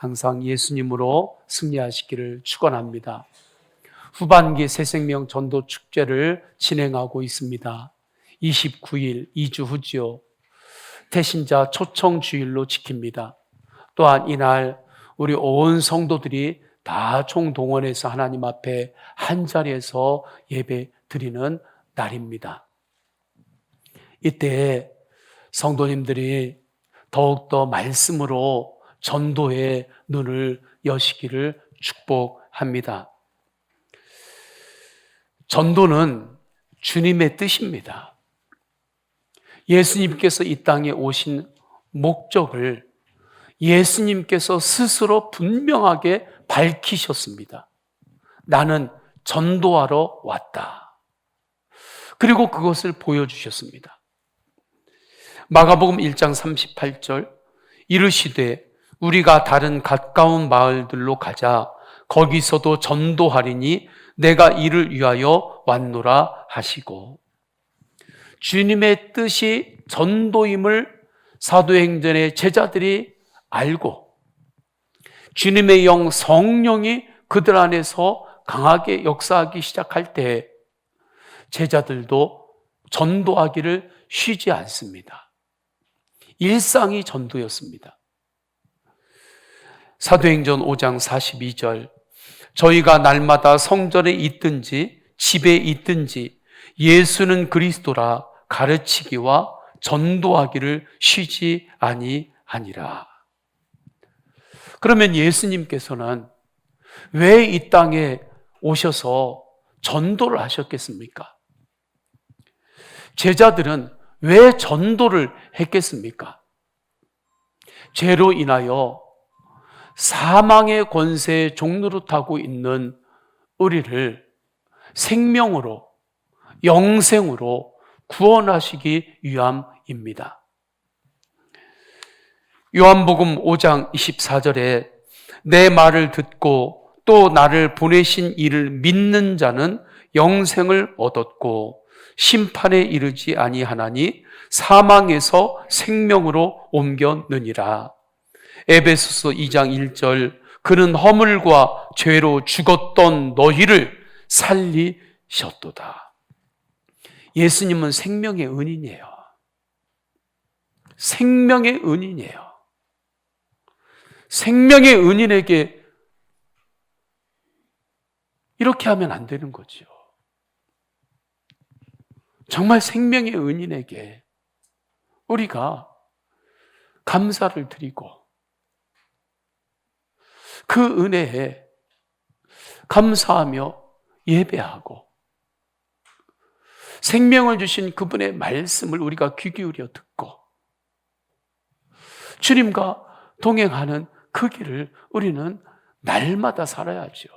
항상 예수님으로 승리하시기를 축원합니다. 후반기 새생명 전도 축제를 진행하고 있습니다. 29일 2주 후지요. 태신자 초청 주일로 지킵니다. 또한 이날 우리 온 성도들이 다 총동원해서 하나님 앞에 한 자리에서 예배 드리는 날입니다. 이때 성도님들이 더욱더 말씀으로 전도의 눈을 여시기를 축복합니다. 전도는 주님의 뜻입니다. 예수님께서 이 땅에 오신 목적을 예수님께서 스스로 분명하게 밝히셨습니다. 나는 전도하러 왔다. 그리고 그것을 보여주셨습니다. 마가복음 1장 38절 이르시되 우리가 다른 가까운 마을들로 가자. 거기서도 전도하리니 내가 이를 위하여 왔노라 하시고, 주님의 뜻이 전도임을 사도행전의 제자들이 알고 주님의 영 성령이 그들 안에서 강하게 역사하기 시작할 때 제자들도 전도하기를 쉬지 않습니다. 일상이 전도였습니다. 사도행전 5장 42절 저희가 날마다 성전에 있든지 집에 있든지 예수는 그리스도라 가르치기와 전도하기를 쉬지 아니하니라. 그러면 예수님께서는 왜 이 땅에 오셔서 전도를 하셨겠습니까? 제자들은 왜 전도를 했겠습니까? 죄로 인하여 사망의 권세의 종노릇하고 있는 우리를 생명으로, 영생으로 구원하시기 위함입니다. 요한복음 5장 24절에 내 말을 듣고 또 나를 보내신 이를 믿는 자는 영생을 얻었고 심판에 이르지 아니하나니 사망에서 생명으로 옮겼느니라. 에베소서 2장 1절 그는 허물과 죄로 죽었던 너희를 살리셨도다. 예수님은 생명의 은인이에요. 생명의 은인이에요. 생명의 은인에게 이렇게 하면 안 되는 거죠. 정말 생명의 은인에게 우리가 감사를 드리고 그 은혜에 감사하며 예배하고 생명을 주신 그분의 말씀을 우리가 귀 기울여 듣고 주님과 동행하는 그 길을 우리는 날마다 살아야죠.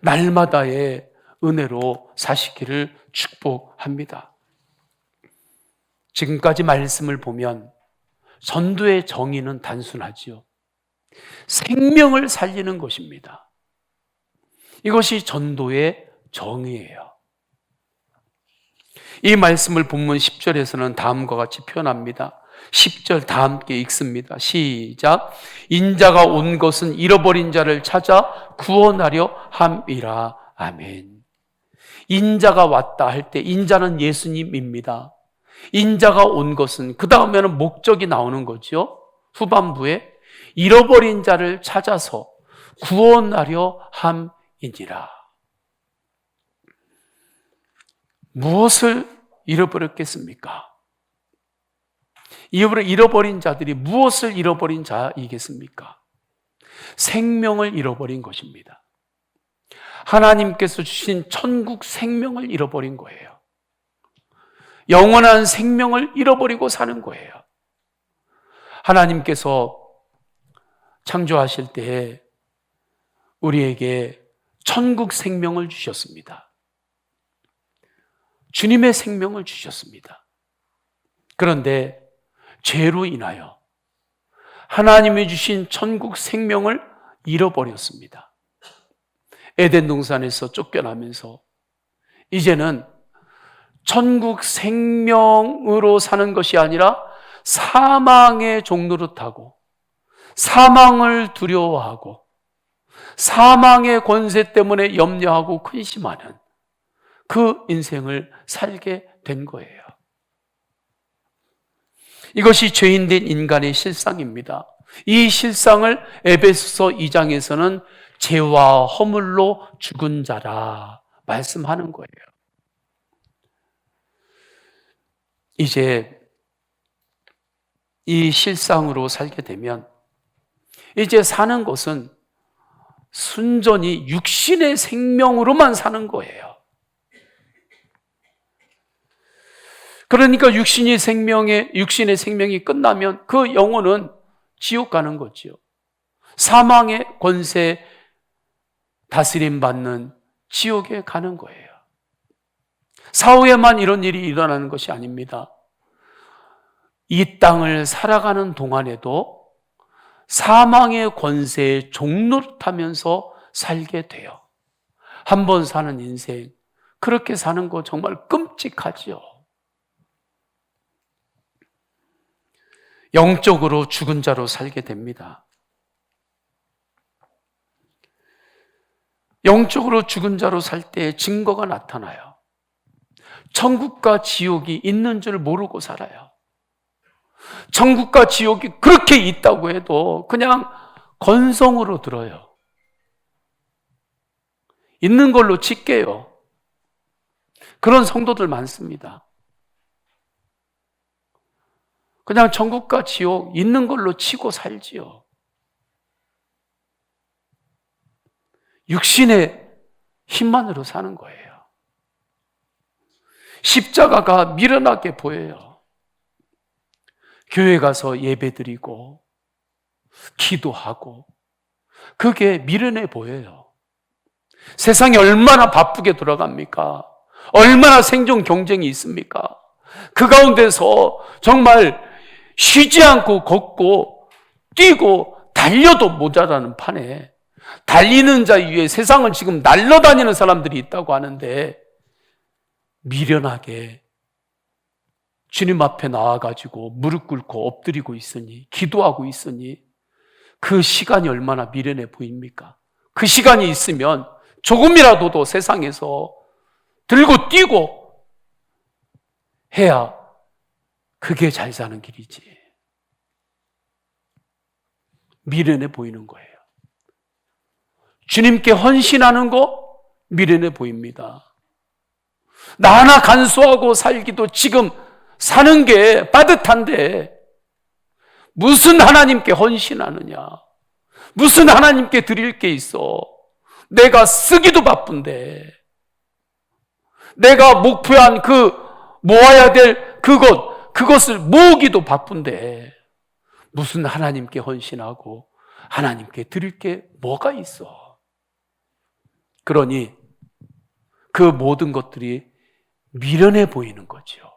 날마다의 은혜로 사시기를 축복합니다. 지금까지 말씀을 보면 전도의 정의는 단순하지요. 생명을 살리는 것입니다. 이것이 전도의 정의예요. 이 말씀을 본문 10절에서는 다음과 같이 표현합니다. 10절 다 함께 읽습니다. 시작. 인자가 온 것은 잃어버린 자를 찾아 구원하려 함이라. 아멘. 인자가 왔다 할 때 인자는 예수님입니다. 인자가 온 것은 그 다음에는 목적이 나오는 거죠. 후반부에 잃어버린 자를 찾아서 구원하려 함이니라. 무엇을 잃어버렸겠습니까? 잃어버린 자들이 무엇을 잃어버린 자이겠습니까? 생명을 잃어버린 것입니다. 하나님께서 주신 천국 생명을 잃어버린 거예요. 영원한 생명을 잃어버리고 사는 거예요. 하나님께서 창조하실 때 우리에게 천국 생명을 주셨습니다. 주님의 생명을 주셨습니다. 그런데 죄로 인하여 하나님이 주신 천국 생명을 잃어버렸습니다. 에덴 동산에서 쫓겨나면서 이제는 천국 생명으로 사는 것이 아니라 사망의 종노릇하고 사망을 두려워하고 사망의 권세 때문에 염려하고 근심하는 그 인생을 살게 된 거예요. 이것이 죄인된 인간의 실상입니다. 이 실상을 에베소서 2장에서는 죄와 허물로 죽은 자라 말씀하는 거예요. 이제 이 실상으로 살게 되면 이제 사는 것은 순전히 육신의 생명으로만 사는 거예요. 그러니까 육신의 생명이 끝나면 그 영혼은 지옥 가는 거지요. 사망의 권세 다스림 받는 지옥에 가는 거예요. 사후에만 이런 일이 일어나는 것이 아닙니다. 이 땅을 살아가는 동안에도 사망의 권세에 종노릇하면서 살게 돼요. 한 번 사는 인생, 그렇게 사는 거 정말 끔찍하지요. 영적으로 죽은 자로 살게 됩니다. 영적으로 죽은 자로 살 때 증거가 나타나요. 천국과 지옥이 있는 줄 모르고 살아요. 천국과 지옥이 그렇게 있다고 해도 그냥 건성으로 들어요. 있는 걸로 칠게요. 그런 성도들 많습니다. 그냥 천국과 지옥 있는 걸로 치고 살지요. 육신의 힘만으로 사는 거예요. 십자가가 미련하게 보여요. 교회 가서 예배드리고 기도하고 그게 미련해 보여요. 세상이 얼마나 바쁘게 돌아갑니까? 얼마나 생존 경쟁이 있습니까? 그 가운데서 정말 쉬지 않고 걷고 뛰고 달려도 모자라는 판에 달리는 자 위에 세상을 지금 날아다니는 사람들이 있다고 하는데 미련하게 주님 앞에 나와가지고 무릎 꿇고 엎드리고 있으니 기도하고 있으니 그 시간이 얼마나 미련해 보입니까? 그 시간이 있으면 조금이라도 세상에서 들고 뛰고 해야 그게 잘 사는 길이지. 미련해 보이는 거예요. 주님께 헌신하는 거 미련해 보입니다. 나 하나 간수하고 살기도 지금 사는 게 빠듯한데 무슨 하나님께 헌신하느냐? 무슨 하나님께 드릴 게 있어? 내가 쓰기도 바쁜데 내가 목표한 모아야 될 그것을 모으기도 바쁜데 무슨 하나님께 헌신하고 하나님께 드릴 게 뭐가 있어? 그러니 그 모든 것들이 미련해 보이는 거죠.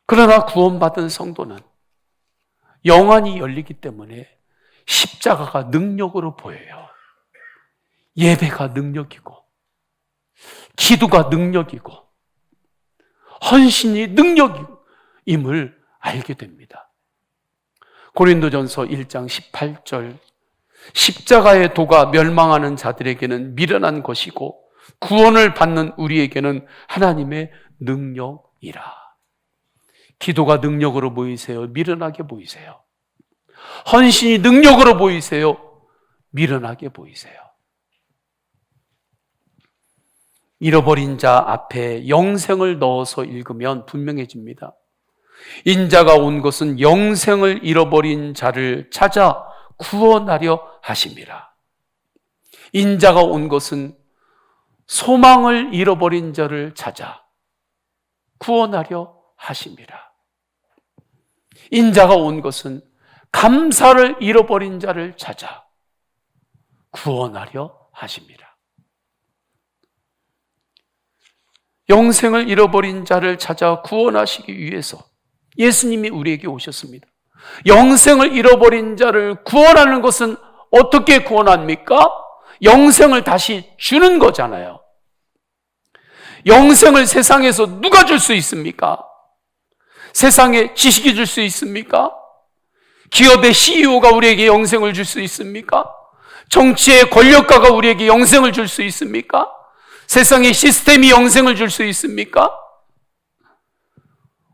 그러나 구원받은 성도는 영안이 열리기 때문에 십자가가 능력으로 보여요. 예배가 능력이고 기도가 능력이고 헌신이 능력임을 알게 됩니다. 고린도전서 1장 18절 십자가의 도가 멸망하는 자들에게는 미련한 것이고 구원을 받는 우리에게는 하나님의 능력이라. 기도가 능력으로 보이세요? 미련하게 보이세요? 헌신이 능력으로 보이세요? 미련하게 보이세요? 잃어버린 자 앞에 영생을 넣어서 읽으면 분명해집니다. 인자가 온 것은 영생을 잃어버린 자를 찾아 구원하려 하심이라. 인자가 온 것은 소망을 잃어버린 자를 찾아 구원하려 하심이라. 인자가 온 것은 감사를 잃어버린 자를 찾아 구원하려 하심이라. 영생을 잃어버린 자를 찾아 구원하시기 위해서 예수님이 우리에게 오셨습니다. 영생을 잃어버린 자를 구원하는 것은 어떻게 구원합니까? 영생을 다시 주는 거잖아요. 영생을 세상에서 누가 줄 수 있습니까? 세상에 지식이 줄 수 있습니까? 기업의 CEO가 우리에게 영생을 줄 수 있습니까? 정치의 권력가가 우리에게 영생을 줄 수 있습니까? 세상의 시스템이 영생을 줄 수 있습니까?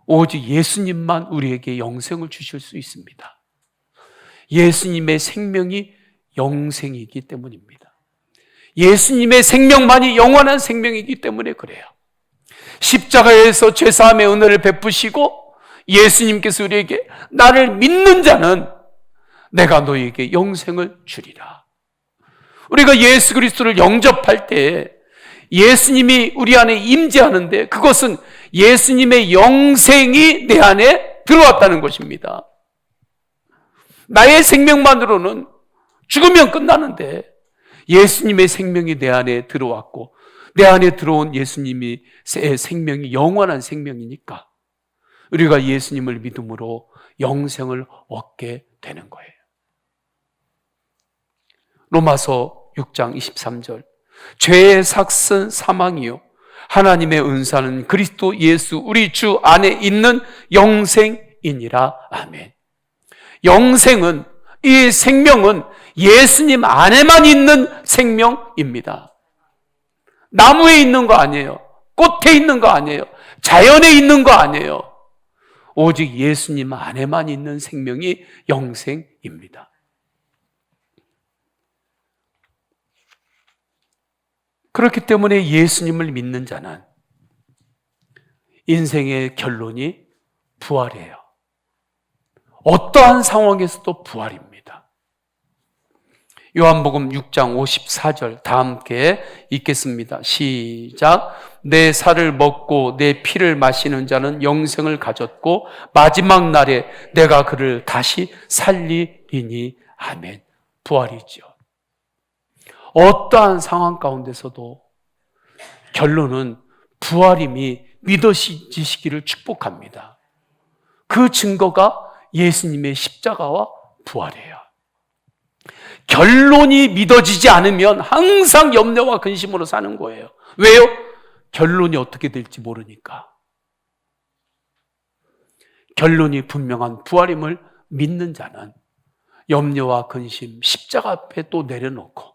오직 예수님만 우리에게 영생을 주실 수 있습니다. 예수님의 생명이 영생이기 때문입니다. 예수님의 생명만이 영원한 생명이기 때문에 그래요. 십자가에서 죄사함의 은혜를 베푸시고 예수님께서 우리에게 나를 믿는 자는 내가 너에게 영생을 주리라. 우리가 예수 그리스도를 영접할 때 예수님이 우리 안에 임재하는데 그것은 예수님의 영생이 내 안에 들어왔다는 것입니다. 나의 생명만으로는 죽으면 끝나는데 예수님의 생명이 내 안에 들어왔고 내 안에 들어온 예수님의 생명이 영원한 생명이니까 우리가 예수님을 믿음으로 영생을 얻게 되는 거예요. 로마서 6장 23절 죄의 삭은 사망이요 하나님의 은사는 그리스도 예수 우리 주 안에 있는 영생이니라. 아멘. 영생은, 이 생명은 예수님 안에만 있는 생명입니다. 나무에 있는 거 아니에요. 꽃에 있는 거 아니에요. 자연에 있는 거 아니에요. 오직 예수님 안에만 있는 생명이 영생입니다. 그렇기 때문에 예수님을 믿는 자는 인생의 결론이 부활이에요. 어떠한 상황에서도 부활입니다. 요한복음 6장 54절 다 함께 읽겠습니다. 시작. 내 살을 먹고 내 피를 마시는 자는 영생을 가졌고 마지막 날에 내가 그를 다시 살리리니. 아멘. 부활이죠. 어떠한 상황 가운데서도 결론은 부활임이 믿어지시기를 축복합니다. 그 증거가 예수님의 십자가와 부활이에요. 결론이 믿어지지 않으면 항상 염려와 근심으로 사는 거예요. 왜요? 결론이 어떻게 될지 모르니까. 결론이 분명한 부활임을 믿는 자는 염려와 근심, 십자가 앞에 또 내려놓고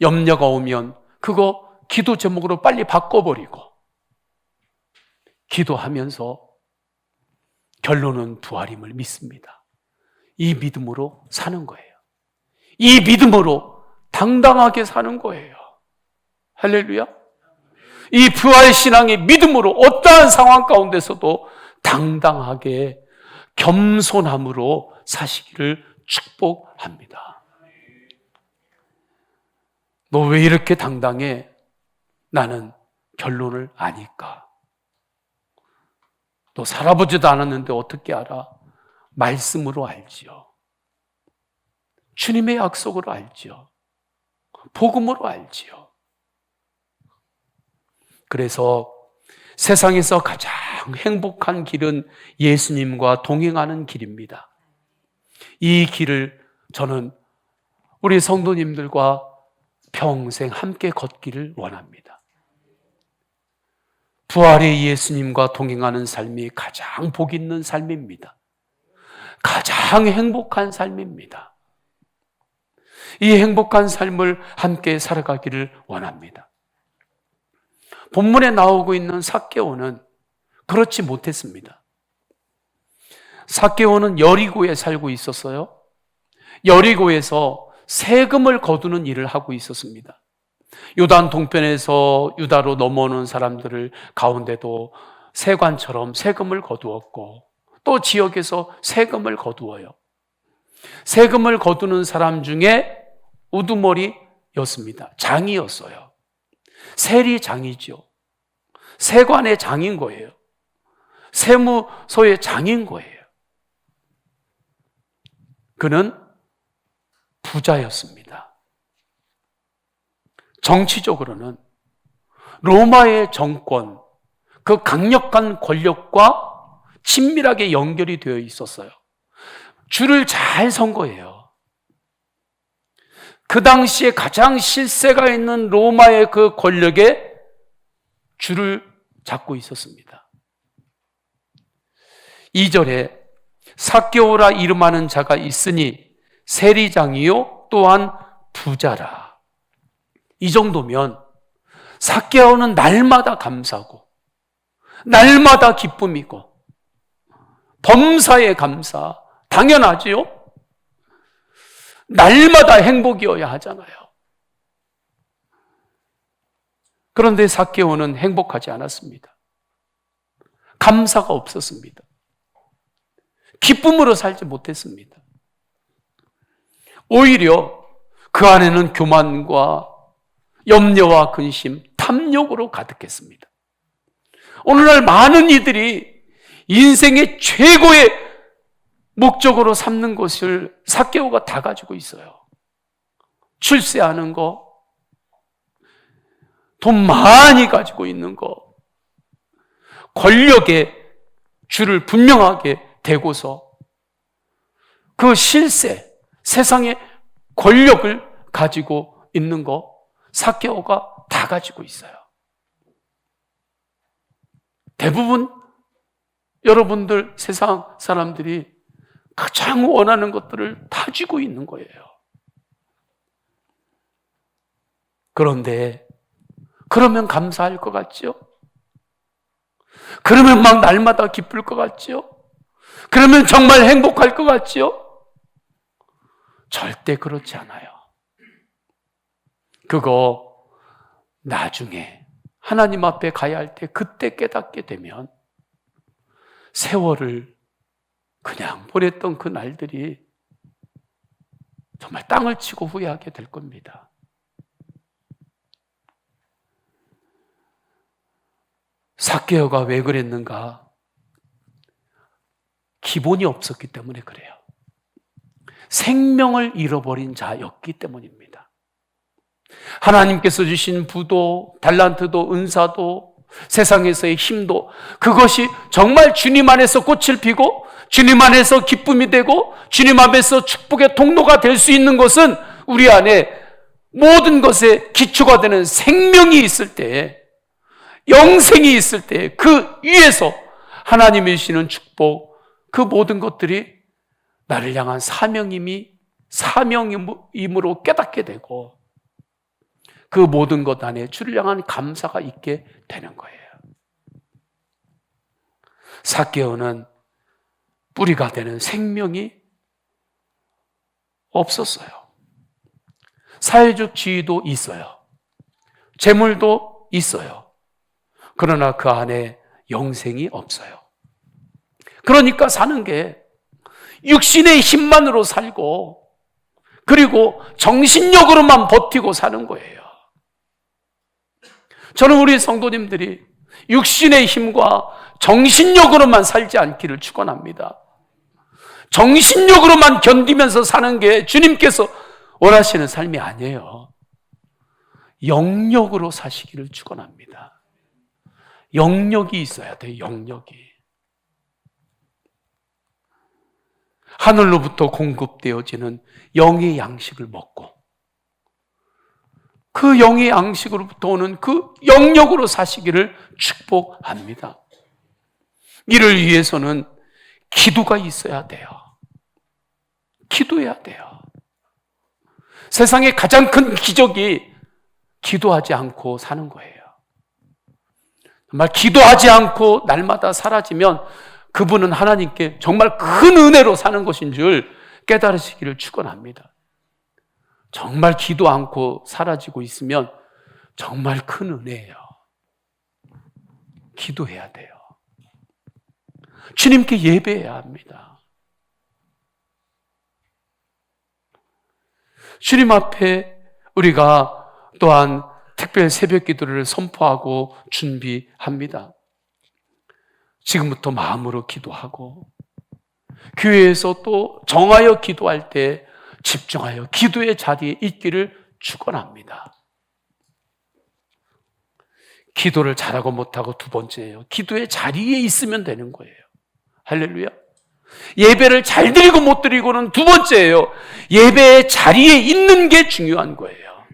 염려가 오면 그거 기도 제목으로 빨리 바꿔버리고 기도하면서 결론은 부활임을 믿습니다. 이 믿음으로 사는 거예요. 이 믿음으로 당당하게 사는 거예요. 할렐루야. 이 부활신앙의 믿음으로 어떠한 상황 가운데서도 당당하게 겸손함으로 사시기를 축복합니다. 너 왜 이렇게 당당해? 나는 결론을 아니까. 너 살아보지도 않았는데 어떻게 알아? 말씀으로 알지요. 주님의 약속으로 알지요. 복음으로 알지요. 그래서 세상에서 가장 행복한 길은 예수님과 동행하는 길입니다. 이 길을 저는 우리 성도님들과 평생 함께 걷기를 원합니다. 부활의 예수님과 동행하는 삶이 가장 복 있는 삶입니다. 가장 행복한 삶입니다. 이 행복한 삶을 함께 살아가기를 원합니다. 본문에 나오고 있는 삭개오는 그렇지 못했습니다. 삭개오는 여리고에 살고 있었어요. 여리고에서 세금을 거두는 일을 하고 있었습니다. 요단 동편에서 유다로 넘어오는 사람들을 가운데도 세관처럼 세금을 거두었고 또 지역에서 세금을 거두어요. 세금을 거두는 사람 중에 우두머리였습니다. 장이었어요. 세리장이죠. 세관의 장인 거예요. 세무서의 장인 거예요. 그는 부자였습니다. 정치적으로는 로마의 정권, 그 강력한 권력과 친밀하게 연결이 되어 있었어요. 줄을 잘 선 거예요. 그 당시에 가장 실세가 있는 로마의 그 권력에 줄을 잡고 있었습니다. 2절에 삭개오라 이름하는 자가 있으니 세리장이요 또한 부자라. 이 정도면 삭개오는 날마다 감사고 날마다 기쁨이고 범사에 감사, 당연하지요? 날마다 행복이어야 하잖아요. 그런데 삭개오는 행복하지 않았습니다. 감사가 없었습니다. 기쁨으로 살지 못했습니다. 오히려 그 안에는 교만과 염려와 근심, 탐욕으로 가득했습니다. 오늘날 많은 이들이 인생의 최고의 목적으로 삼는 것을 삭개오가 다 가지고 있어요. 출세하는 거, 돈 많이 가지고 있는 거, 권력의 줄을 분명하게 대고서 그 실세, 세상의 권력을 가지고 있는 거 삭개오가 다 가지고 있어요. 대부분 여러분들 세상 사람들이 가장 원하는 것들을 다 쥐고 있는 거예요. 그런데 그러면 감사할 것 같죠? 그러면 막 날마다 기쁠 것 같죠? 그러면 정말 행복할 것 같죠? 절대 그렇지 않아요. 그거 나중에 하나님 앞에 가야 할 때 그때 깨닫게 되면 세월을 그냥 보냈던 그 날들이 정말 땅을 치고 후회하게 될 겁니다. 삭개오가 왜 그랬는가? 기본이 없었기 때문에 그래요. 생명을 잃어버린 자였기 때문입니다. 하나님께서 주신 부도, 달란트도, 은사도, 세상에서의 힘도, 그것이 정말 주님 안에서 꽃을 피고 주님 안에서 기쁨이 되고 주님 앞에서 축복의 통로가 될 수 있는 것은 우리 안에 모든 것의 기초가 되는 생명이 있을 때, 영생이 있을 때 그 위에서 하나님이 주시는 축복, 그 모든 것들이 나를 향한 사명임으로 깨닫게 되고 그 모든 것 안에 주를 향한 감사가 있게 되는 거예요. 삭개오는 뿌리가 되는 생명이 없었어요. 사회적 지위도 있어요. 재물도 있어요. 그러나 그 안에 영생이 없어요. 그러니까 사는 게 육신의 힘만으로 살고 그리고 정신력으로만 버티고 사는 거예요. 저는 우리 성도님들이 육신의 힘과 정신력으로만 살지 않기를 축원합니다. 정신력으로만 견디면서 사는 게 주님께서 원하시는 삶이 아니에요. 영력으로 사시기를 축원합니다. 영력이 있어야 돼요. 영력이. 하늘로부터 공급되어지는 영의 양식을 먹고 그 영의 양식으로부터 오는 그 영력으로 사시기를 축복합니다. 이를 위해서는 기도가 있어야 돼요. 기도해야 돼요. 세상의 가장 큰 기적이 기도하지 않고 사는 거예요. 정말 기도하지 않고 날마다 사라지면 그분은 하나님께 정말 큰 은혜로 사는 것인 줄 깨달으시기를 축원합니다. 정말 기도 않고 사라지고 있으면 정말 큰 은혜예요. 기도해야 돼요. 주님께 예배해야 합니다. 주님 앞에 우리가 또한 특별 새벽 기도를 선포하고 준비합니다. 지금부터 마음으로 기도하고 교회에서 또 정하여 기도할 때 집중하여 기도의 자리에 있기를 축원합니다. 기도를 잘하고 못하고 두 번째예요. 기도의 자리에 있으면 되는 거예요. 할렐루야. 예배를 잘 드리고 못 드리고는 두 번째예요. 예배의 자리에 있는 게 중요한 거예요.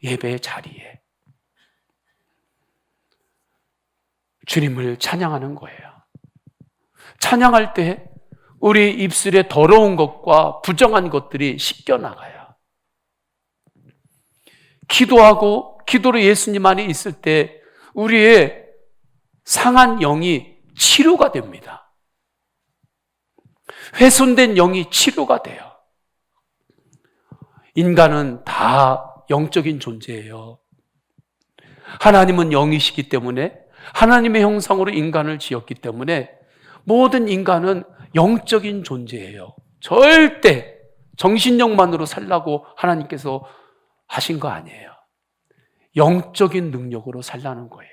예배의 자리에. 주님을 찬양하는 거예요. 찬양할 때 우리 입술에 더러운 것과 부정한 것들이 씻겨나가요. 기도하고 기도로 예수님 안에 있을 때 우리의 상한 영이 치료가 됩니다. 훼손된 영이 치료가 돼요. 인간은 다 영적인 존재예요. 하나님은 영이시기 때문에, 하나님의 형상으로 인간을 지었기 때문에 모든 인간은 영적인 존재예요. 절대 정신력만으로 살라고 하나님께서 하신 거 아니에요. 영적인 능력으로 살라는 거예요.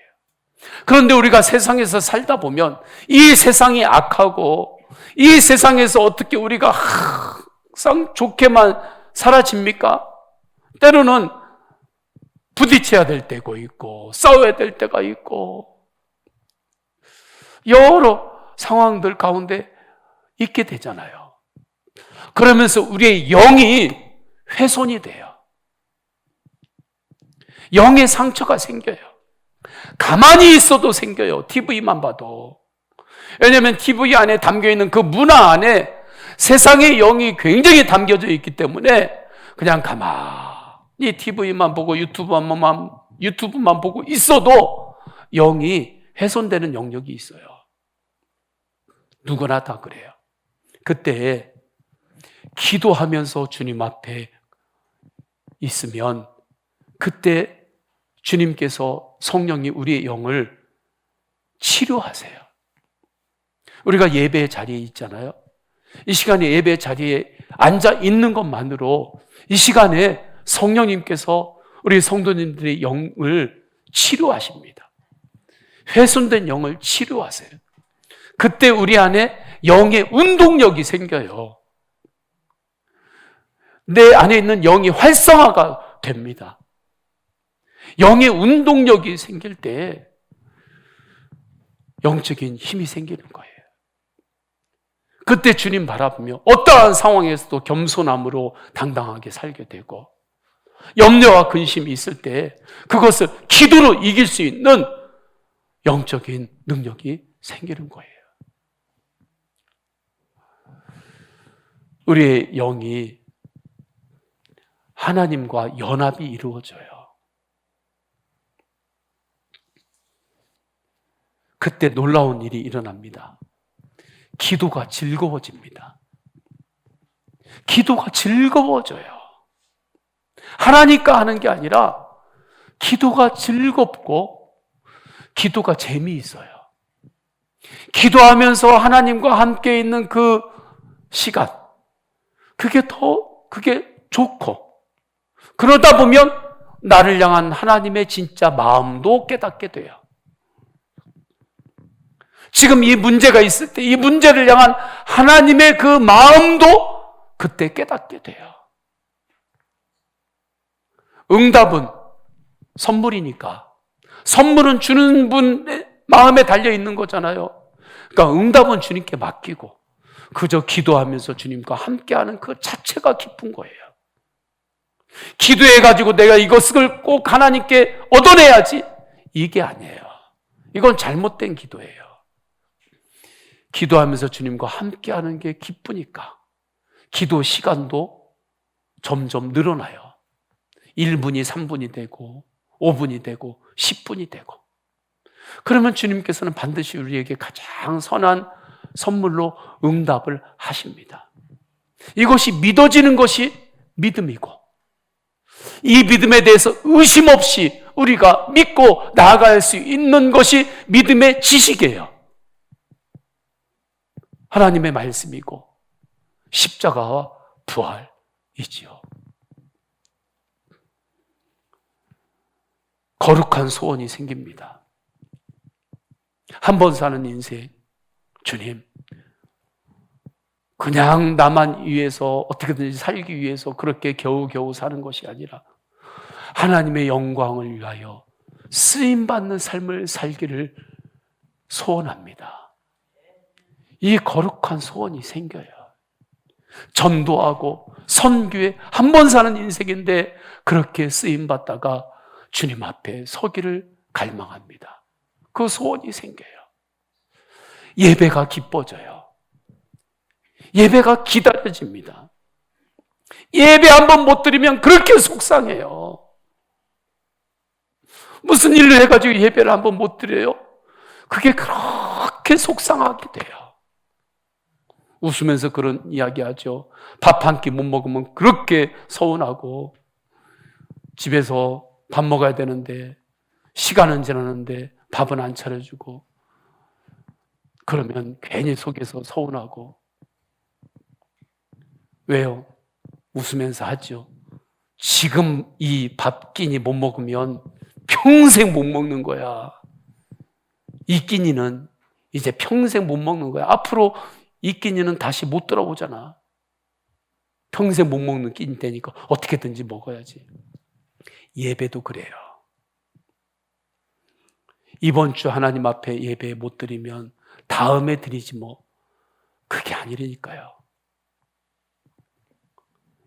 그런데 우리가 세상에서 살다 보면 이 세상이 악하고 이 세상에서 어떻게 우리가 항상 좋게만 사라집니까? 때로는 부딪혀야 될 때가 있고 싸워야 될 때가 있고 여러 상황들 가운데 있게 되잖아요. 그러면서 우리의 영이 훼손이 돼요. 영의 상처가 생겨요. 가만히 있어도 생겨요. TV만 봐도. 왜냐하면 TV 안에 담겨있는 그 문화 안에 세상의 영이 굉장히 담겨져 있기 때문에 그냥 가만히 TV만 보고 유튜브만 보고 있어도 영이 훼손되는 영역이 있어요. 누구나 다 그래요. 그때 기도하면서 주님 앞에 있으면 그때 주님께서 성령이 우리의 영을 치료하세요. 우리가 예배 자리에 있잖아요. 이 시간에 예배 자리에 앉아 있는 것만으로 이 시간에 성령님께서 우리 성도님들의 영을 치료하십니다. 훼손된 영을 치료하세요. 그때 우리 안에 영의 운동력이 생겨요. 내 안에 있는 영이 활성화가 됩니다. 영의 운동력이 생길 때 영적인 힘이 생기는 거예요. 그때 주님 바라보며 어떠한 상황에서도 겸손함으로 당당하게 살게 되고 염려와 근심이 있을 때 그것을 기도로 이길 수 있는 영적인 능력이 생기는 거예요. 우리의 영이 하나님과 연합이 이루어져요. 그때 놀라운 일이 일어납니다. 기도가 즐거워집니다. 기도가 즐거워져요. 하나니까 하는 게 아니라 기도가 즐겁고 기도가 재미있어요. 기도하면서 하나님과 함께 있는 그 시간, 그게 좋고, 그러다 보면 나를 향한 하나님의 진짜 마음도 깨닫게 돼요. 지금 이 문제가 있을 때 이 문제를 향한 하나님의 그 마음도 그때 깨닫게 돼요. 응답은 선물이니까. 선물은 주는 분의 마음에 달려있는 거잖아요. 그러니까 응답은 주님께 맡기고 그저 기도하면서 주님과 함께하는 그 자체가 기쁜 거예요. 기도해가지고 내가 이것을 꼭 하나님께 얻어내야지, 이게 아니에요. 이건 잘못된 기도예요. 기도하면서 주님과 함께하는 게 기쁘니까 기도 시간도 점점 늘어나요. 1분이 3분이 되고 5분이 되고 10분이 되고, 그러면 주님께서는 반드시 우리에게 가장 선한 선물로 응답을 하십니다. 이것이 믿어지는 것이 믿음이고, 이 믿음에 대해서 의심 없이 우리가 믿고 나아갈 수 있는 것이 믿음의 지식이에요. 하나님의 말씀이고 십자가와 부활이지요. 거룩한 소원이 생깁니다. 한 번 사는 인생, 주님, 그냥 나만 위해서 어떻게든지 살기 위해서 그렇게 겨우겨우 사는 것이 아니라 하나님의 영광을 위하여 쓰임받는 삶을 살기를 소원합니다. 이 거룩한 소원이 생겨요. 전도하고 선교에 한 번 사는 인생인데 그렇게 쓰임받다가 주님 앞에 서기를 갈망합니다. 그 소원이 생겨요. 예배가 기뻐져요. 예배가 기다려집니다. 예배 한번 못 드리면 그렇게 속상해요. 무슨 일을 해가지고 예배를 한번 못 드려요? 그게 그렇게 속상하게 돼요. 웃으면서 그런 이야기 하죠. 밥 한 끼 못 먹으면 그렇게 서운하고, 집에서 밥 먹어야 되는데 시간은 지났는데 밥은 안 차려주고, 그러면 괜히 속에서 서운하고. 왜요? 웃으면서 하죠. 지금 이 밥 끼니 못 먹으면 평생 못 먹는 거야. 이 끼니는 이제 평생 못 먹는 거야. 앞으로 이 끼니는 다시 못 돌아오잖아. 평생 못 먹는 끼니 되니까 어떻게든지 먹어야지. 예배도 그래요. 이번 주 하나님 앞에 예배 못 드리면 다음에 드리지 뭐. 그게 아니라니까요.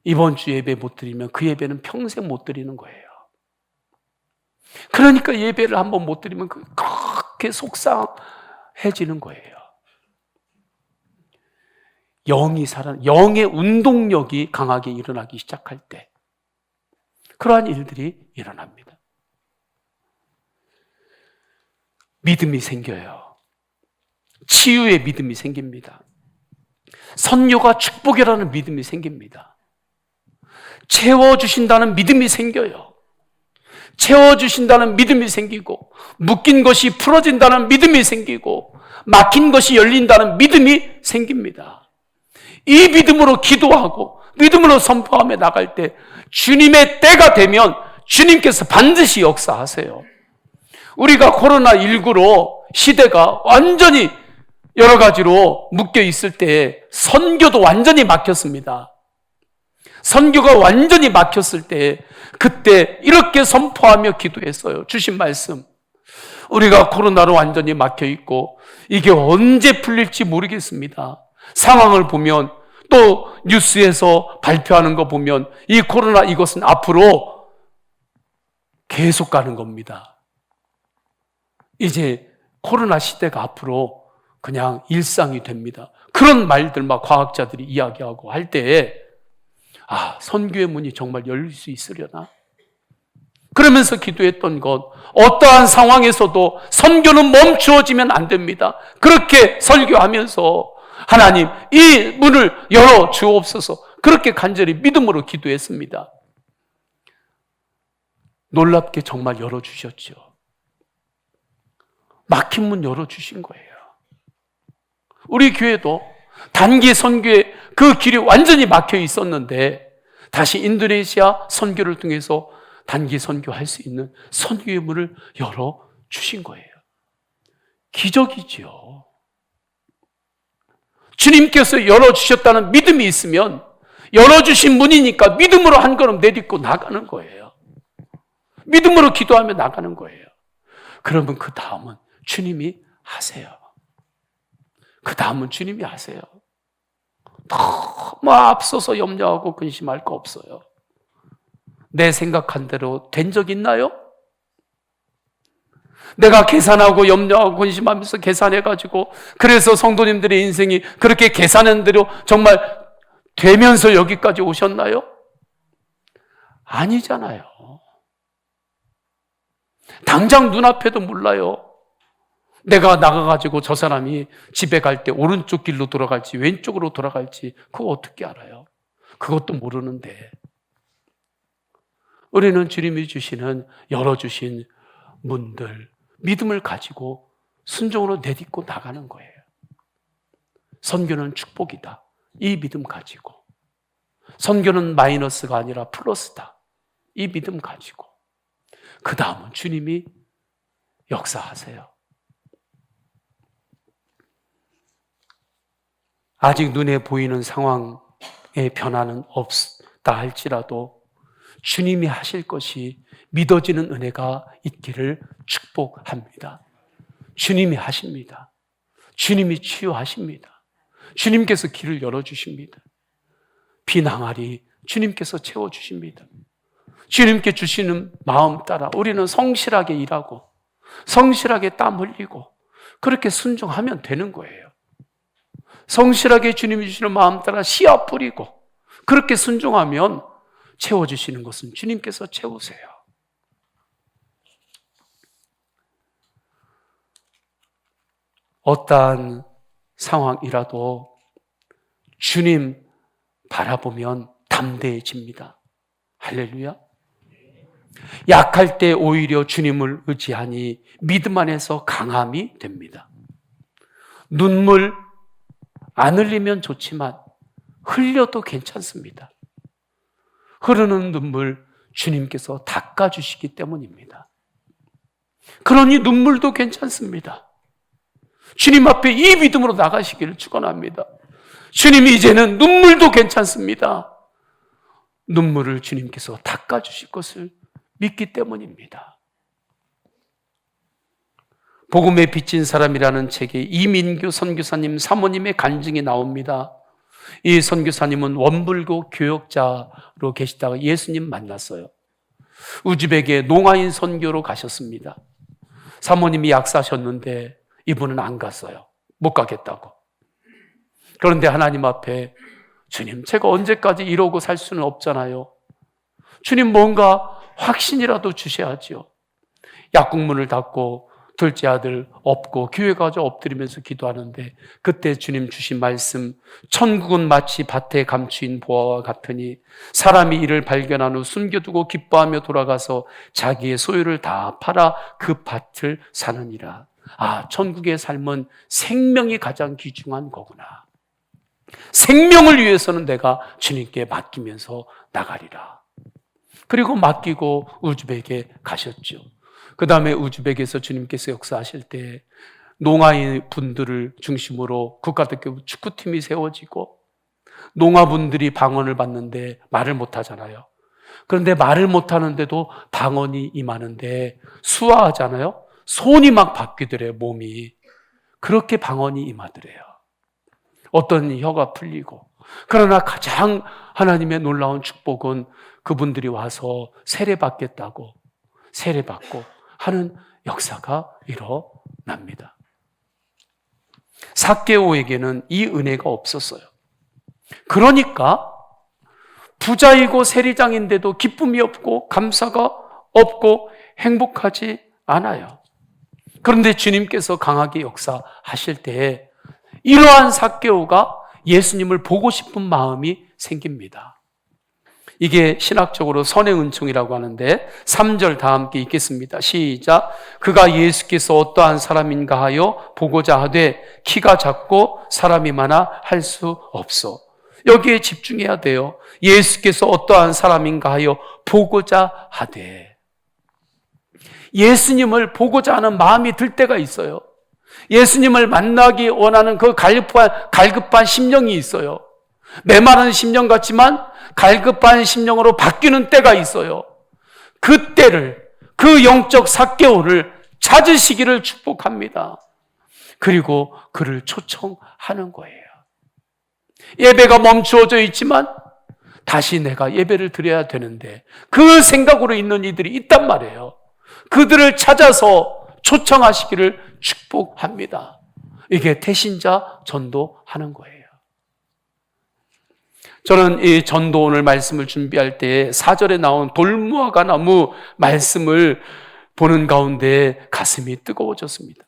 이번 주 예배 못 드리면 그 예배는 평생 못 드리는 거예요. 그러니까 예배를 한번 못 드리면 그렇게 속상해지는 거예요. 영의 운동력이 강하게 일어나기 시작할 때 그러한 일들이 일어납니다. 믿음이 생겨요. 치유의 믿음이 생깁니다. 선교가 축복이라는 믿음이 생깁니다. 채워주신다는 믿음이 생겨요. 채워주신다는 믿음이 생기고, 묶인 것이 풀어진다는 믿음이 생기고, 막힌 것이 열린다는 믿음이 생깁니다. 이 믿음으로 기도하고 믿음으로 선포하며 나갈 때 주님의 때가 되면 주님께서 반드시 역사하세요. 우리가 코로나19로 시대가 완전히 여러 가지로 묶여 있을 때 선교도 완전히 막혔습니다. 선교가 완전히 막혔을 때 그때 이렇게 선포하며 기도했어요. 주신 말씀. 우리가 코로나로 완전히 막혀 있고 이게 언제 풀릴지 모르겠습니다. 상황을 보면 또 뉴스에서 발표하는 거 보면 이 코로나 이것은 앞으로 계속 가는 겁니다. 이제 코로나 시대가 앞으로 그냥 일상이 됩니다. 그런 말들 막 과학자들이 이야기하고 할 때에 선교의 문이 정말 열릴 수 있으려나? 그러면서 기도했던 것, 어떠한 상황에서도 선교는 멈추어지면 안 됩니다. 그렇게 설교하면서 하나님 이 문을 열어 주옵소서, 그렇게 간절히 믿음으로 기도했습니다. 놀랍게 정말 열어주셨죠. 막힌 문 열어주신 거예요. 우리 교회도 단기 선교의 그 길이 완전히 막혀 있었는데 다시 인도네시아 선교를 통해서 단기 선교할 수 있는 선교의 문을 열어주신 거예요. 기적이지요. 주님께서 열어주셨다는 믿음이 있으면 열어주신 문이니까 믿음으로 한 걸음 내딛고 나가는 거예요. 믿음으로 기도하며 나가는 거예요. 그러면 그 다음은 주님이 하세요. 그 다음은 주님이 하세요. 너무 앞서서 염려하고 근심할 거 없어요. 내 생각한 대로 된 적 있나요? 내가 계산하고 염려하고 근심하면서 계산해가지고 그래서 성도님들의 인생이 그렇게 계산한 대로 정말 되면서 여기까지 오셨나요? 아니잖아요. 당장 눈앞에도 몰라요. 내가 나가가지고 저 사람이 집에 갈 때 오른쪽 길로 돌아갈지 왼쪽으로 돌아갈지 그거 어떻게 알아요? 그것도 모르는데 우리는 주님이 주시는 열어주신 문들, 믿음을 가지고 순종으로 내딛고 나가는 거예요. 선교는 축복이다. 이 믿음 가지고. 선교는 마이너스가 아니라 플러스다. 이 믿음 가지고. 그 다음은 주님이 역사하세요. 아직 눈에 보이는 상황의 변화는 없다 할지라도 주님이 하실 것이 믿어지는 은혜가 있기를 축복합니다. 주님이 하십니다. 주님이 치유하십니다. 주님께서 길을 열어주십니다. 빈 항아리 주님께서 채워주십니다. 주님께 주시는 마음 따라 우리는 성실하게 일하고 성실하게 땀 흘리고 그렇게 순종하면 되는 거예요. 성실하게 주님이 주시는 마음 따라 씨앗 뿌리고 그렇게 순종하면 채워주시는 것은 주님께서 채우세요. 어떠한 상황이라도 주님 바라보면 담대해집니다. 할렐루야. 약할 때 오히려 주님을 의지하니 믿음 안에서 강함이 됩니다. 눈물 안 흘리면 좋지만 흘려도 괜찮습니다. 흐르는 눈물 주님께서 닦아주시기 때문입니다. 그러니 눈물도 괜찮습니다. 주님 앞에 이 믿음으로 나가시기를 축원합니다. 주님이 이제는 눈물도 괜찮습니다. 눈물을 주님께서 닦아주실 것을 믿기 때문입니다. 복음에 비친 사람이라는 책에 이민규 선교사님 사모님의 간증이 나옵니다. 이 선교사님은 원불교 교역자로 계시다가 예수님 만났어요. 우즈벡에 농아인 선교로 가셨습니다. 사모님이 약사셨는데 이분은 안 갔어요. 못 가겠다고. 그런데 하나님 앞에 주님, 제가 언제까지 이러고 살 수는 없잖아요. 주님 뭔가 확신이라도 주셔야지요. 약국문을 닫고 둘째 아들 업고 교회 가서 엎드리면서 기도하는데 그때 주님 주신 말씀, 천국은 마치 밭에 감추인 보화와 같으니 사람이 이를 발견한 후 숨겨두고 기뻐하며 돌아가서 자기의 소유를 다 팔아 그 밭을 사느니라. 아, 천국의 삶은 생명이 가장 귀중한 거구나. 생명을 위해서는 내가 주님께 맡기면서 나가리라. 그리고 맡기고 우즈벡에 가셨죠. 그 다음에 우즈벡에서 주님께서 역사하실 때 농아인 분들을 중심으로 국가대표 축구팀이 세워지고 농아분들이 방언을 받는데 말을 못하잖아요. 그런데 말을 못하는데도 방언이 임하는데 수화하잖아요. 손이 막 바뀌더래요. 몸이. 그렇게 방언이 임하더래요. 어떤 혀가 풀리고. 그러나 가장 하나님의 놀라운 축복은 그분들이 와서 세례받겠다고 세례받고 하는 역사가 일어납니다. 삭개오에게는 이 은혜가 없었어요. 그러니까 부자이고 세리장인데도 기쁨이 없고 감사가 없고 행복하지 않아요. 그런데 주님께서 강하게 역사하실 때 이러한 삭개오가 예수님을 보고 싶은 마음이 생깁니다. 이게 신학적으로 선행은총이라고 하는데 3절 다 함께 읽겠습니다. 시작. 그가 예수께서 어떠한 사람인가 하여 보고자 하되 키가 작고 사람이 많아 할 수 없어. 여기에 집중해야 돼요. 예수께서 어떠한 사람인가 하여 보고자 하되. 예수님을 보고자 하는 마음이 들 때가 있어요. 예수님을 만나기 원하는 그 갈급한 심령이 있어요. 메마른 심령 같지만 갈급한 심령으로 바뀌는 때가 있어요. 그 때를, 그 영적 삭개오를 찾으시기를 축복합니다. 그리고 그를 초청하는 거예요. 예배가 멈추어져 있지만 다시 내가 예배를 드려야 되는데 그 생각으로 있는 이들이 있단 말이에요. 그들을 찾아서 초청하시기를 축복합니다. 이게 태신자 전도하는 거예요. 저는 이 전도 오늘 말씀을 준비할 때 4절에 나온 돌무화과 나무 말씀을 보는 가운데 가슴이 뜨거워졌습니다.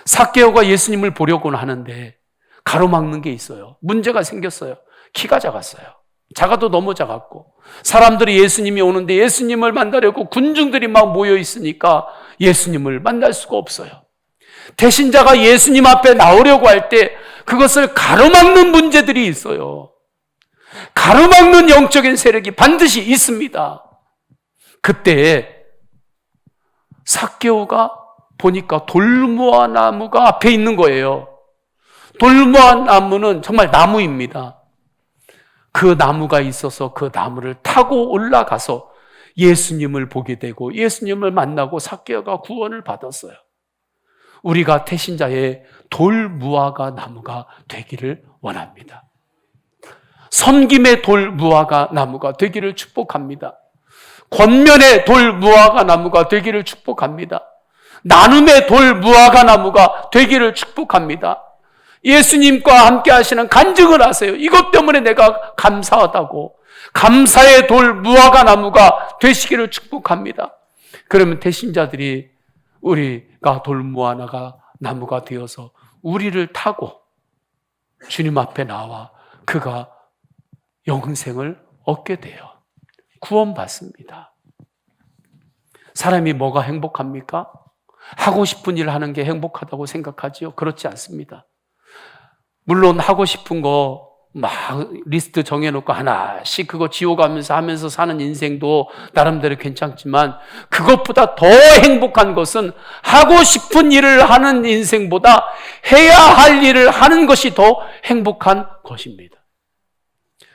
삭개오가 예수님을 보려고는 하는데 가로막는 게 있어요. 문제가 생겼어요. 키가 작았어요. 작아도 너무 작았고 사람들이 예수님이 오는데 예수님을 만나려고 군중들이 막 모여 있으니까 예수님을 만날 수가 없어요. 대신자가 예수님 앞에 나오려고 할 때 그것을 가로막는 문제들이 있어요. 가로막는 영적인 세력이 반드시 있습니다. 그때 삭개오가 보니까 돌무화 나무가 앞에 있는 거예요. 돌무화 나무는 정말 나무입니다. 그 나무가 있어서 그 나무를 타고 올라가서 예수님을 보게 되고 예수님을 만나고 삭개오가 구원을 받았어요. 우리가 태신자의 돌무화과 나무가 되기를 원합니다. 섬김의 돌무화과 나무가 되기를 축복합니다. 권면의 돌무화과 나무가 되기를 축복합니다. 나눔의 돌무화과 나무가 되기를 축복합니다. 예수님과 함께 하시는 간증을 하세요. 이것 때문에 내가 감사하다고. 감사의 돌 무화과 나무가 되시기를 축복합니다. 그러면 대신자들이 우리가 돌 무화과 나무가 되어서 우리를 타고 주님 앞에 나와 그가 영생을 얻게 돼요. 구원받습니다. 사람이 뭐가 행복합니까? 하고 싶은 일을 하는 게 행복하다고 생각하지요? 그렇지 않습니다. 물론 하고 싶은 거 막 리스트 정해놓고 하나씩 그거 지워가면서 하면서 사는 인생도 나름대로 괜찮지만 그것보다 더 행복한 것은 하고 싶은 일을 하는 인생보다 해야 할 일을 하는 것이 더 행복한 것입니다.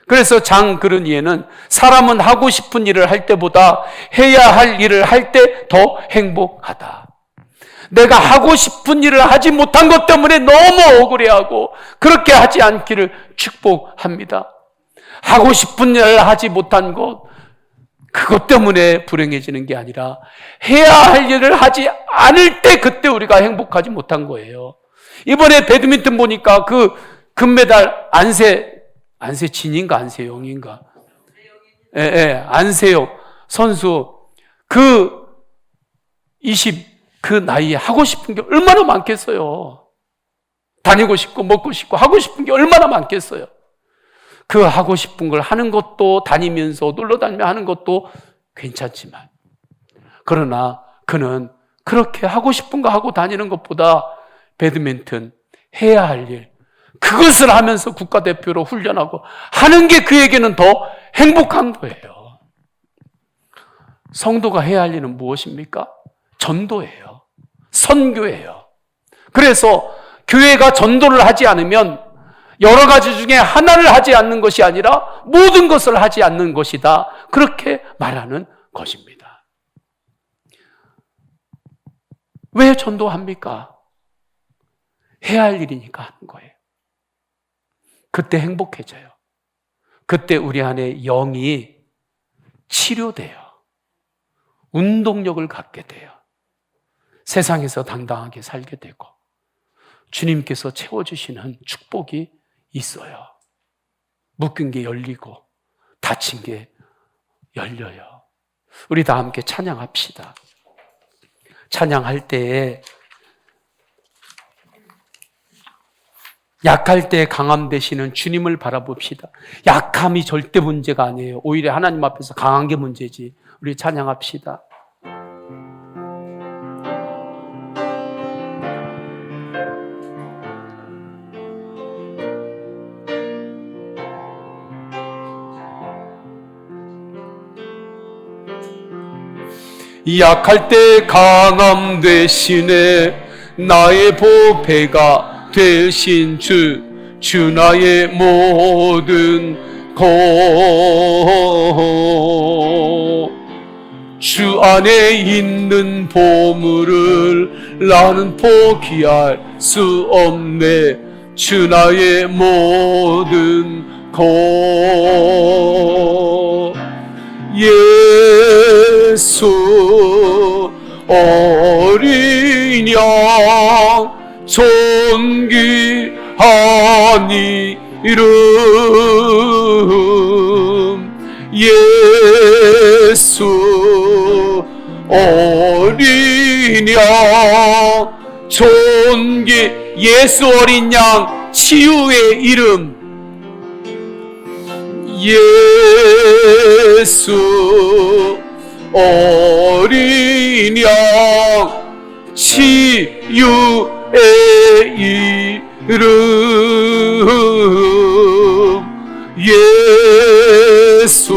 그래서 장그르니에는 사람은 하고 싶은 일을 할 때보다 해야 할 일을 할 때 더 행복하다. 내가 하고 싶은 일을 하지 못한 것 때문에 너무 억울해하고 그렇게 하지 않기를 축복합니다. 하고 싶은 일을 하지 못한 것, 그것 때문에 불행해지는 게 아니라 해야 할 일을 하지 않을 때 그때 우리가 행복하지 못한 거예요. 이번에 배드민턴 보니까 그 금메달 안세진인가 안세영인가? 안세영 선수 그 나이에 하고 싶은 게 얼마나 많겠어요. 다니고 싶고 먹고 싶고 하고 싶은 게 얼마나 많겠어요. 그 하고 싶은 걸 하는 것도 다니면서 놀러 다니며 하는 것도 괜찮지만 그러나 그는 그렇게 하고 싶은 거 하고 다니는 것보다 배드민턴 해야 할 일, 그것을 하면서 국가대표로 훈련하고 하는 게 그에게는 더 행복한 거예요. 성도가 해야 할 일은 무엇입니까? 전도예요. 선교예요. 그래서 교회가 전도를 하지 않으면 여러 가지 중에 하나를 하지 않는 것이 아니라 모든 것을 하지 않는 것이다. 그렇게 말하는 것입니다. 왜 전도합니까? 해야 할 일이니까 하는 거예요. 그때 행복해져요. 그때 우리 안에 영이 치료돼요. 운동력을 갖게 돼요. 세상에서 당당하게 살게 되고 주님께서 채워주시는 축복이 있어요. 묶인 게 열리고 닫힌 게 열려요. 우리 다 함께 찬양합시다. 찬양할 때에 약할 때 강함 되시는 주님을 바라봅시다. 약함이 절대 문제가 아니에요. 오히려 하나님 앞에서 강한 게 문제지. 우리 찬양합시다. 약할 때 강함 되시네 나의 보배가 되신 주 나의 모든 것 주 안에 있는 보물을 나는 포기할 수 없네 주 나의 모든 것 예수 어린 양 존귀한 이름 예수 어린 양 존귀 예수 어린 양 치유의 이름 예수 어린 양 치유의 이름 예수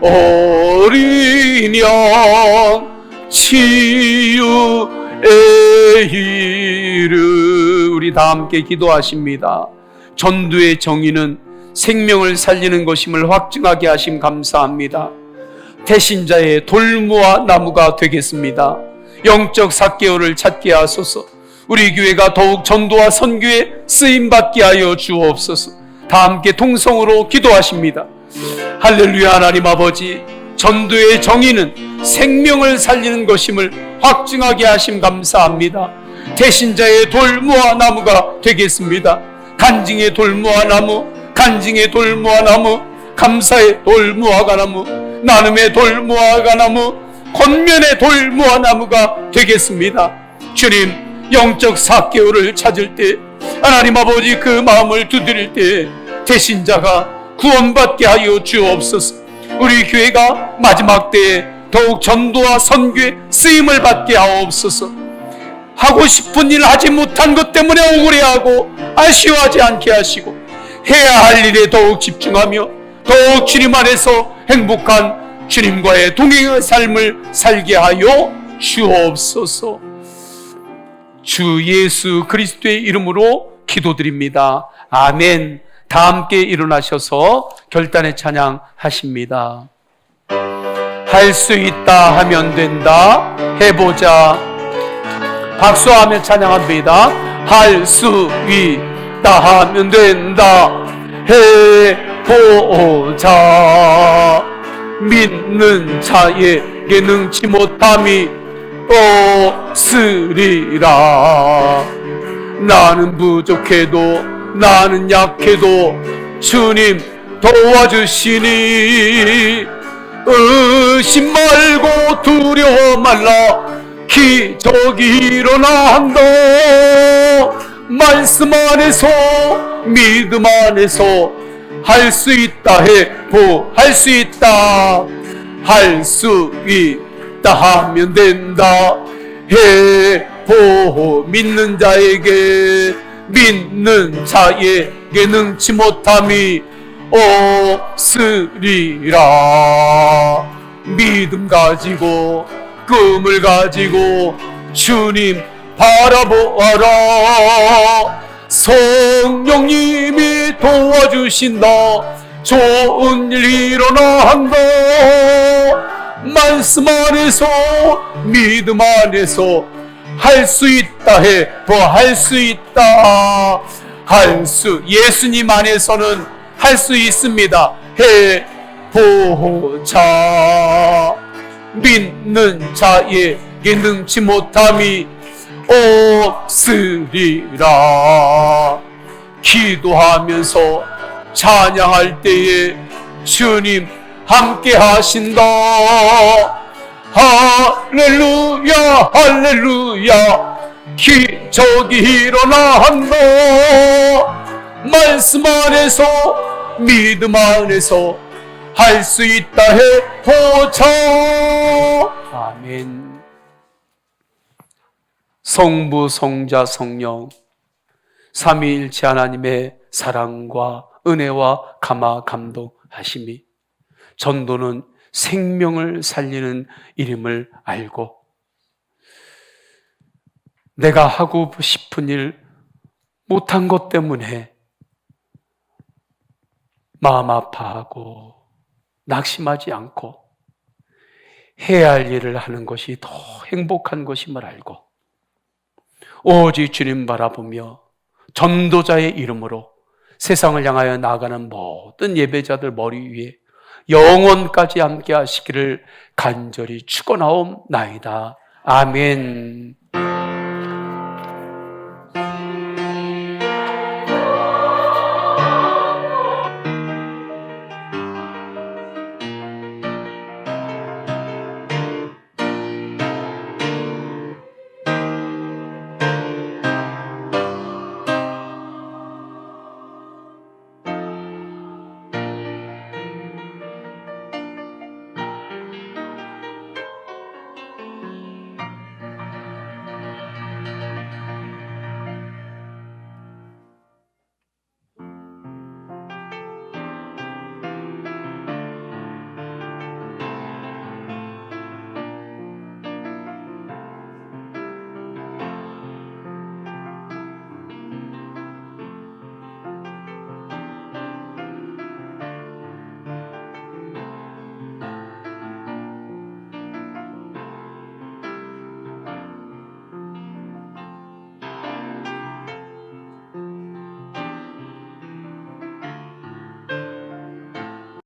어린 양 치유의 이름 우리 다 함께 기도하십니다. 전도의 정의는 생명을 살리는 것임을 확증하게 하심 감사합니다. 대신자의 돌무와 나무가 되겠습니다. 영적 삭개오를 찾게 하소서. 우리 교회가 더욱 전도와 선교에 쓰임받게 하여 주옵소서. 다 함께 통성으로 기도하십니다. 할렐루야. 하나님 아버지, 전도의 정의는 생명을 살리는 것임을 확증하게 하심 감사합니다. 대신자의 돌무화 나무가 되겠습니다. 간증의 돌무화 나무, 간증의 돌무화 나무, 감사의 돌무화과 나무, 나눔의 돌무화과 나무, 권면의 돌무화 나무가 되겠습니다. 주님, 영적 사개오를 찾을 때, 하나님 아버지 그 마음을 두드릴 때 대신자가 구원받게 하여 주옵소서. 우리 교회가 마지막 때에 더욱 전도와 선교에 쓰임을 받게 하옵소서. 하고 싶은 일 하지 못한 것 때문에 억울해하고 아쉬워하지 않게 하시고 해야 할 일에 더욱 집중하며 더욱 주님 안에서 행복한 주님과의 동행의 삶을 살게 하여 주옵소서. 주 예수 그리스도의 이름으로 기도드립니다. 아멘. 다 함께 일어나셔서 결단의 찬양 하십니다. 할 수 있다 하면 된다. 해보자. 박수하며 찬양합니다. 할 수 있다 하면 된다. 해보자. 믿는 자에게 능치 못함이 없으리라. 나는 부족해도 나는 약해도 주님 도와주시니 의심 말고 두려워 말라. 기적이 일어난다. 말씀 안에서 믿음 안에서 할 수 있다. 할 수 있다. 할 수 있다 하면 된다. 믿는 자에게 능치 못함이 없으리라. 믿음 가지고 꿈을 가지고 주님 바라보아라. 성령님이 도와주신다. 좋은 일 일어난다. 말씀 안에서 믿음 안에서 할 수 있다. 할 수 있다. 예수님 안에서는 할 수 있습니다. 해보자. 믿는 자에게 능치 못함이 없으리라. 기도하면서 찬양할 때에 주님 함께 하신다. 할렐루야 할렐루야. 기적이 일어난다. 말씀 안에서 믿음 안에서 할 수 있다. 해보자. 아멘. 성부 성자 성령 삼위일체 하나님의 사랑과 은혜와 감화 감동하심이, 전도는 생명을 살리는 이름을 알고 내가 하고 싶은 일 못한 것 때문에 마음 아파하고 낙심하지 않고 해야 할 일을 하는 것이 더 행복한 것임을 알고 오직 주님 바라보며 전도자의 이름으로 세상을 향하여 나아가는 모든 예배자들 머리 위에 영원까지 함께 하시기를 간절히 축원하옵나이다. 아멘.